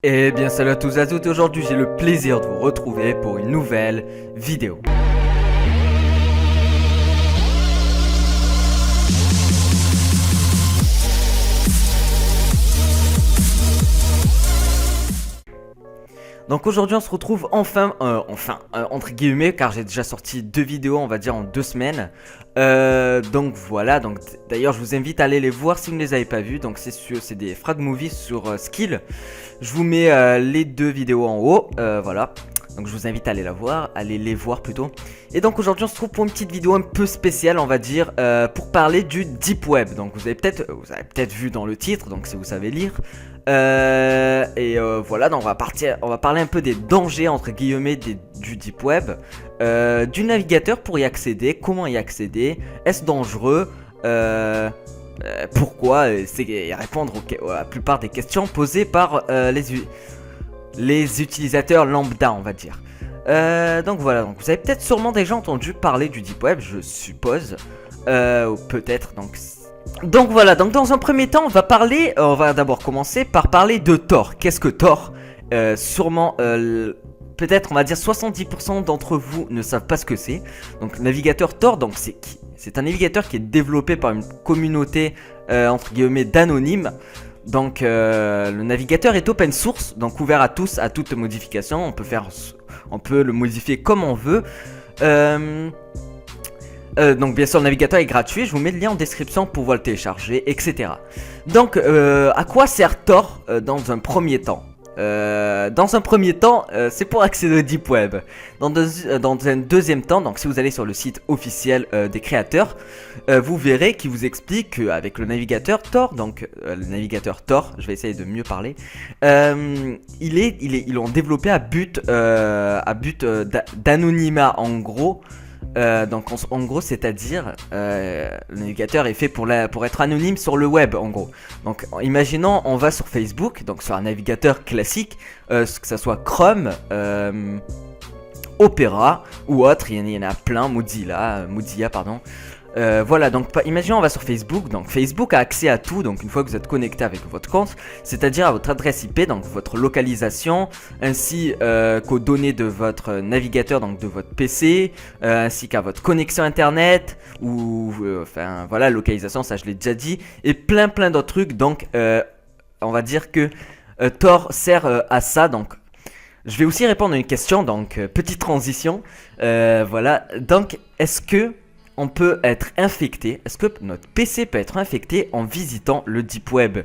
Eh bien salut à tous et à toutes, aujourd'hui j'ai le plaisir de vous retrouver pour une nouvelle vidéo. Donc aujourd'hui on se retrouve enfin entre guillemets, car j'ai déjà sorti 2 vidéos on va dire en 2 semaines. Donc voilà, donc d'ailleurs je vous invite à aller les voir si vous ne les avez pas vus. Donc c'est des frag movies sur Skill. Je vous mets les 2 vidéos en haut, voilà. Donc je vous invite à aller les voir plutôt. Et donc aujourd'hui on se trouve pour une petite vidéo un peu spéciale on va dire, pour parler du Deep Web. Donc vous avez peut-être vu dans le titre, donc si vous savez lire. Voilà, donc on va parler un peu des dangers entre guillemets du Deep Web, du navigateur pour y accéder, comment y accéder, est-ce dangereux, pourquoi, et répondre à la plupart des questions posées par les utilisateurs lambda on va dire. Donc voilà, donc vous avez peut-être sûrement déjà entendu parler du Deep Web, je suppose, ou peut-être donc voilà, donc dans un premier temps on va d'abord commencer par parler de Tor. Qu'est-ce que Tor? Sûrement, peut-être on va dire 70% d'entre vous ne savent pas ce que c'est. Donc navigateur Tor, donc c'est un navigateur qui est développé par une communauté entre guillemets d'anonymes. Donc le navigateur est open source, donc ouvert à tous, à toute modification. On peut le modifier comme on veut. Donc bien sûr le navigateur est gratuit, je vous mets le lien en description pour pouvoir le télécharger, etc. Donc à quoi sert Tor dans un premier temps? C'est pour accéder au Deep Web. Dans un deuxième temps, donc si vous allez sur le site officiel des créateurs, vous verrez qu'il vous explique qu'avec le navigateur Tor, donc le navigateur Tor, je vais essayer de mieux parler, ils l'ont développé à but d'anonymat en gros. Donc en gros c'est-à-dire le navigateur est fait pour être anonyme sur le web en gros. Donc imaginons on va sur Facebook, donc sur un navigateur classique, que ça soit Chrome, Opera ou autre, il y en a plein, Mozilla pardon. Voilà, donc imaginons on va sur Facebook, donc Facebook a accès à tout, donc une fois que vous êtes connecté avec votre compte, c'est-à-dire à votre adresse IP, donc votre localisation, ainsi qu'aux données de votre navigateur, donc de votre PC, ainsi qu'à votre connexion internet, ou enfin voilà, localisation, ça je l'ai déjà dit, et plein d'autres trucs, donc on va dire que Tor sert à ça, donc je vais aussi répondre à une question, donc petite transition, voilà, donc est-ce que on peut être infecté, est-ce que notre PC peut être infecté en visitant le Deep Web?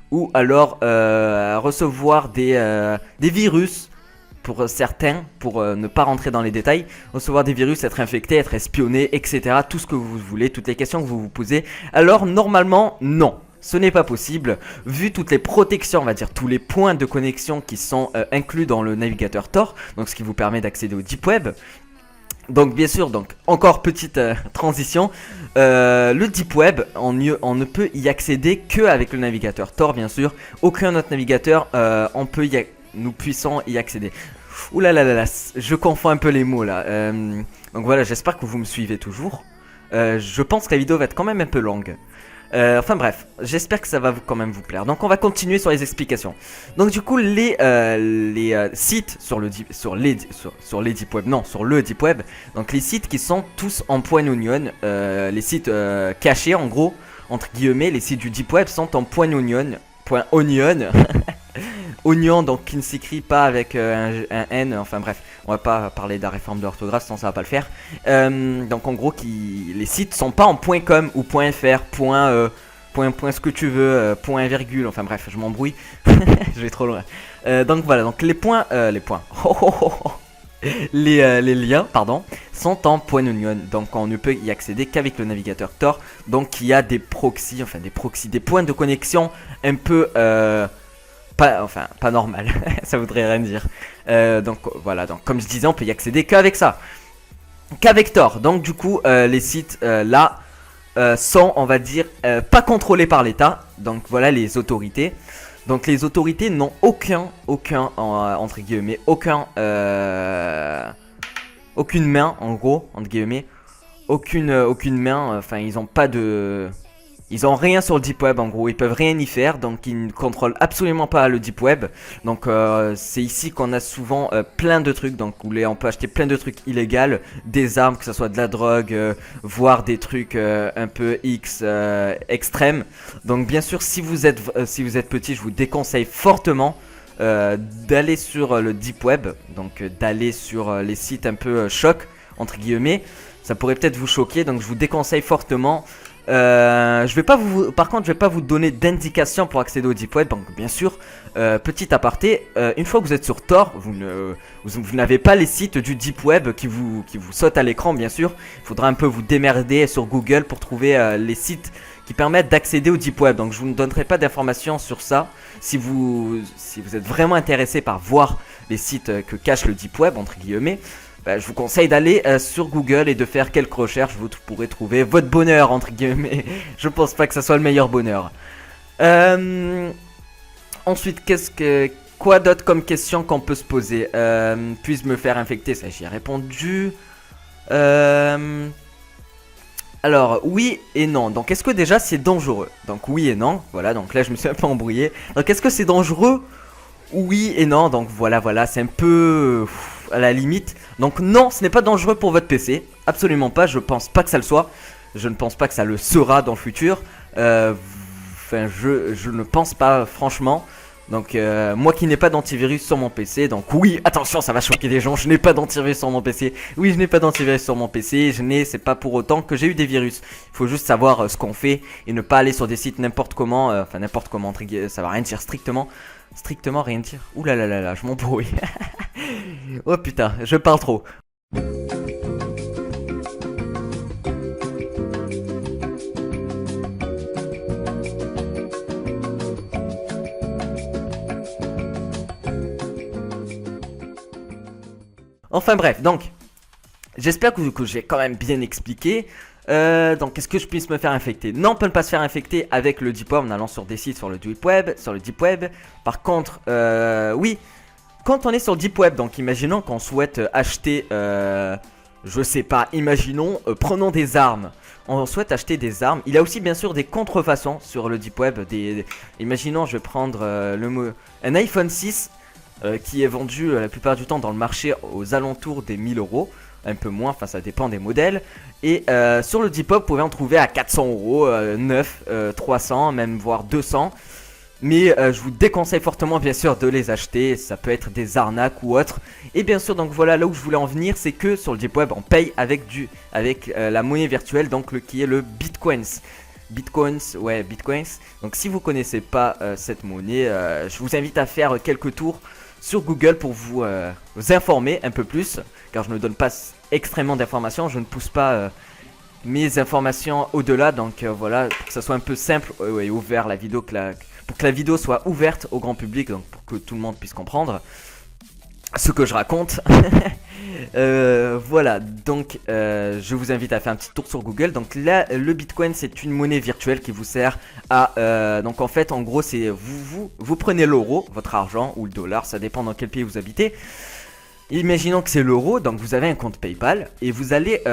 Ou alors recevoir des virus, pour certains, pour ne pas rentrer dans les détails, recevoir des virus, être infecté, être espionné, etc. Tout ce que vous voulez, toutes les questions que vous vous posez. Alors normalement, non. Ce n'est pas possible, vu toutes les protections, on va dire tous les points de connexion qui sont inclus dans le navigateur Tor, donc ce qui vous permet d'accéder au Deep Web. Donc bien sûr, donc encore petite transition, le Deep Web, on ne peut y accéder que avec le navigateur Tor bien sûr. Aucun autre navigateur, nous puissions y accéder. Ouh là là là là, je confonds un peu les mots là. Donc voilà, j'espère que vous me suivez toujours. Je pense que la vidéo va être quand même un peu longue. Enfin bref, j'espère que ça va quand même vous plaire. Donc on va continuer sur les explications. Donc du coup les sites sur le Deep Web, non sur le Deep Web, donc les sites qui sont tous en .onion, les sites cachés en gros, entre guillemets, les sites du Deep Web sont en .onion, Oignon, donc qui ne s'écrit pas avec un N, enfin bref, on va pas parler de la réforme de l'orthographe, sinon ça va pas le faire. Donc en gros, les sites sont pas en .com ou .fr, point ce que tu veux, point virgule, enfin bref, je m'embrouille, je vais trop loin. Donc voilà, donc les liens, pardon, sont en .onion, donc on ne peut y accéder qu'avec le navigateur Tor, donc il y a des proxys, des points de connexion un peu pas normal, ça voudrait rien dire. Donc voilà, donc comme je disais, on peut y accéder qu'avec ça, qu'avec Tor. Donc du coup, les sites là sont, on va dire, pas contrôlés par l'État. Donc voilà les autorités. Donc les autorités n'ont entre guillemets, aucune main en gros, entre guillemets, aucune main. Enfin, ils ont pas de Ils ont rien sur le deep web en gros, ils peuvent rien y faire, donc ils ne contrôlent absolument pas le deep web. Donc c'est ici qu'on a souvent plein de trucs, donc où on peut acheter plein de trucs illégaux, des armes, que ce soit de la drogue, voire des trucs un peu extrêmes. Donc bien sûr, si vous êtes petit, je vous déconseille fortement d'aller sur le deep web, donc d'aller sur les sites un peu choc entre guillemets. Ça pourrait peut-être vous choquer, donc je vous déconseille fortement. Je vais pas vous, par contre, je vais pas vous donner d'indications pour accéder au deep web. Donc, bien sûr, petit aparté, une fois que vous êtes sur Tor, vous n'avez pas les sites du deep web qui vous sautent à l'écran. Bien sûr, il faudra un peu vous démerder sur Google pour trouver les sites qui permettent d'accéder au deep web. Donc, je vous ne donnerai pas d'informations sur ça. Si vous êtes vraiment intéressé par voir les sites que cache le deep web entre guillemets. Je vous conseille d'aller sur Google et de faire quelques recherches. Vous pourrez trouver votre bonheur entre guillemets. Je pense pas que ça soit le meilleur bonheur. Ensuite, quoi d'autre comme question qu'on peut se poser? Puis-je me faire infecter? Ça, j'y ai répondu. Alors, oui et non. Donc, est-ce que déjà c'est dangereux? Donc, oui et non. Voilà, donc là je me suis un peu embrouillé. Donc, est-ce que c'est dangereux? Oui et non. Donc, voilà, c'est un peu à la limite. Donc non, ce n'est pas dangereux pour votre PC. Absolument pas, je pense pas que ça le soit. Je ne pense pas que ça le sera dans le futur. Enfin, je ne pense pas, franchement. Donc moi qui n'ai pas d'antivirus sur mon PC. Donc oui, attention, ça va choquer les gens. Je n'ai pas d'antivirus sur mon PC. Oui, je n'ai pas d'antivirus sur mon PC. C'est pas pour autant que j'ai eu des virus. Il faut juste savoir ce qu'on fait et ne pas aller sur des sites n'importe comment. Enfin n'importe comment, ça va rien dire strictement rien dire. Ouh là là là là, je m'embrouille. Oh putain, je parle trop. Enfin bref, donc j'espère que j'ai quand même bien expliqué. Donc est-ce que je puisse me faire infecter? Non, on peut ne pas se faire infecter avec le deep web en allant sur des sites sur le deep web. Par contre, oui, quand on est sur le deep web, donc imaginons qu'on souhaite acheter, je sais pas, imaginons, prenons des armes. On souhaite acheter des armes. Il y a aussi bien sûr des contrefaçons sur le deep web. Imaginons, je vais prendre un iPhone 6 qui est vendu la plupart du temps dans le marché aux alentours des 1000 euros. Un peu moins, enfin ça dépend des modèles. Et sur le deep web, vous pouvez en trouver à 400 euros, 9, 300, même voire 200. Mais je vous déconseille fortement bien sûr de les acheter. Ça peut être des arnaques ou autre. Et bien sûr, donc voilà, là où je voulais en venir, c'est que sur le deep web on paye avec la monnaie virtuelle, donc qui est le Bitcoins. Bitcoins. Donc si vous connaissez pas cette monnaie, je vous invite à faire quelques tours sur Google pour vous informer un peu plus, car je ne donne pas extrêmement d'informations, je ne pousse pas mes informations au-delà, donc voilà, pour que ça soit un peu simple et ouvert la vidéo, pour que la vidéo soit ouverte au grand public, donc pour que tout le monde puisse comprendre ce que je raconte. Voilà, donc je vous invite à faire un petit tour sur Google. Donc là, le Bitcoin, c'est une monnaie virtuelle qui vous sert à... donc en fait, en gros, c'est vous prenez l'euro, votre argent, ou le dollar, ça dépend dans quel pays vous habitez. Imaginons que c'est l'euro, donc vous avez un compte PayPal, et vous allez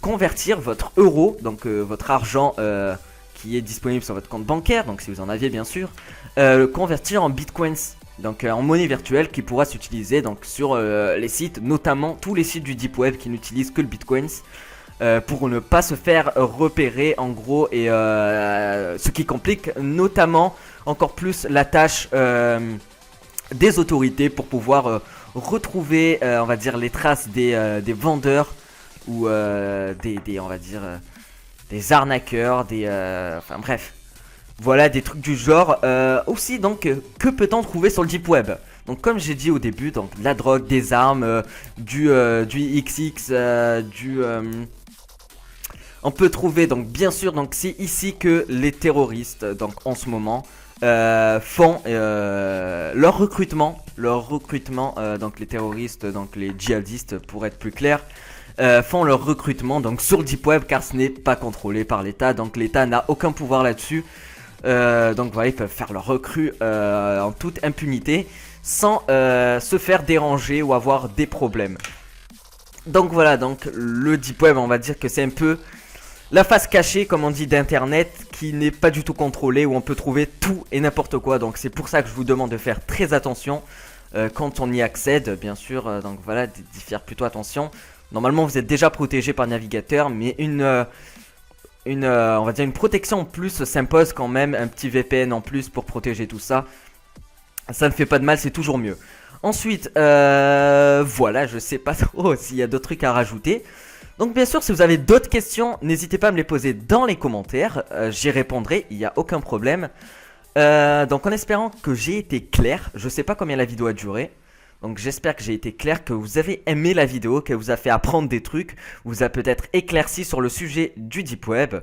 convertir votre euro, donc votre argent qui est disponible sur votre compte bancaire, donc si vous en aviez bien sûr, le convertir en Bitcoins. Donc en monnaie virtuelle qui pourra s'utiliser donc sur les sites, notamment tous les sites du deep web qui n'utilisent que le Bitcoins, pour ne pas se faire repérer en gros, et ce qui complique notamment encore plus la tâche des autorités pour pouvoir retrouver on va dire les traces des vendeurs ou on va dire des arnaqueurs, enfin bref. Voilà, des trucs du genre. Aussi, donc, que peut-on trouver sur le deep web? Donc, comme j'ai dit au début, donc de la drogue, des armes, du XX, on peut trouver, donc bien sûr, donc c'est ici que les terroristes, donc en ce moment, font leur recrutement, donc les terroristes, donc les djihadistes, pour être plus clair. Font leur recrutement donc sur le deep web, car ce n'est pas contrôlé par l'État, donc l'État n'a aucun pouvoir là-dessus. Donc voilà, ils peuvent faire leur recrue en toute impunité, sans se faire déranger ou avoir des problèmes. Donc voilà, donc le deep web, on va dire que c'est un peu la face cachée, comme on dit, d'internet, qui n'est pas du tout contrôlée, où on peut trouver tout et n'importe quoi. Donc c'est pour ça que je vous demande de faire très attention quand on y accède, bien sûr. Donc voilà, d'y faire plutôt attention. Normalement vous êtes déjà protégé par navigateur, mais on va dire une protection en plus s'impose quand même, un petit VPN en plus pour protéger tout ça. Ça ne fait pas de mal, c'est toujours mieux. Ensuite, voilà, je sais pas trop s'il y a d'autres trucs à rajouter. Donc bien sûr, si vous avez d'autres questions, n'hésitez pas à me les poser dans les commentaires. J'y répondrai, il n'y a aucun problème. Donc en espérant que j'ai été clair, je sais pas combien la vidéo a duré. Donc j'espère que j'ai été clair, que vous avez aimé la vidéo, qu'elle vous a fait apprendre des trucs, vous a peut-être éclairci sur le sujet du Deep Web.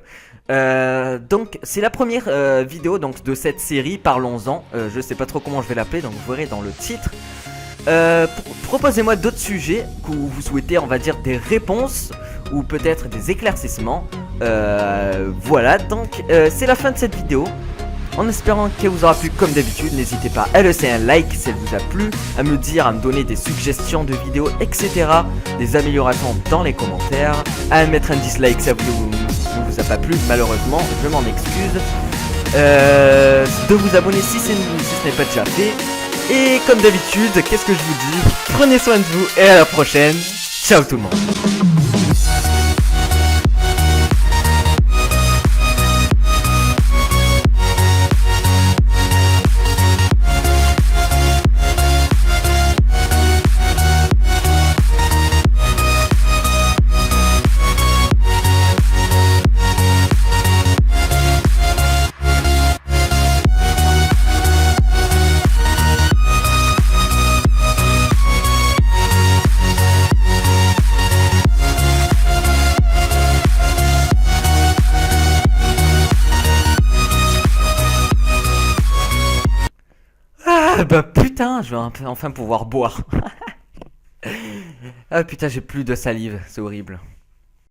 Donc c'est la première vidéo donc, de cette série, parlons-en. Je sais pas trop comment je vais l'appeler, donc vous verrez dans le titre. Proposez-moi d'autres sujets que vous souhaitez, on va dire des réponses ou peut-être des éclaircissements. Voilà, donc c'est la fin de cette vidéo. En espérant qu'elle vous aura plu comme d'habitude, n'hésitez pas à laisser un like si elle vous a plu, à me dire, à me donner des suggestions de vidéos, etc. Des améliorations dans les commentaires, à mettre un dislike si la vidéo ne vous a pas plu, malheureusement, je m'en excuse. De vous abonner si ce n'est pas déjà fait. Et comme d'habitude, qu'est-ce que je vous dis? Prenez soin de vous et à la prochaine. Ciao tout le monde. Ah bah putain, je vais enfin pouvoir boire. Ah putain, j'ai plus de salive, c'est horrible.